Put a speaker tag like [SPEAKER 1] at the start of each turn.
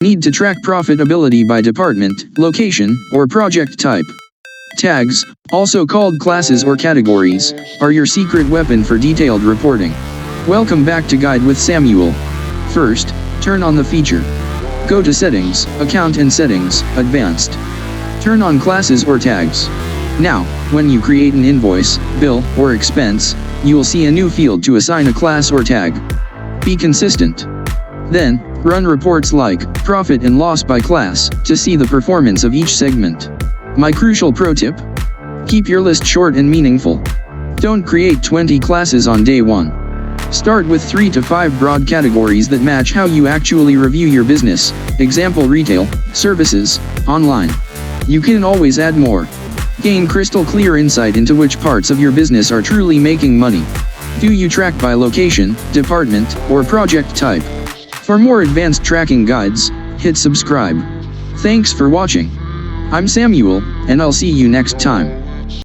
[SPEAKER 1] Need to track profitability by department, location, or project type. Tags, also called classes or categories, are your secret weapon for detailed reporting. Welcome back to Guide with Samuel. First, turn on the feature. Go to Settings, Account and Settings, Advanced. Turn on classes or tags. Now, when you create an invoice, bill, or expense, you will see a new field to assign a class or tag. Be consistent. Then, run reports like profit and loss by class to see the performance of each segment. My crucial pro tip: keep your list short and meaningful. Don't create 20 classes on day one. Start with 3 to 5 broad categories that match how you actually review your business, example retail, services, online. You can always add more. Gain crystal clear insight into which parts of your business are truly making money. Do you track by location, department, or project type? For more advanced tracking guides, hit subscribe. Thanks for watching. I'm Samuel, and I'll see you next time.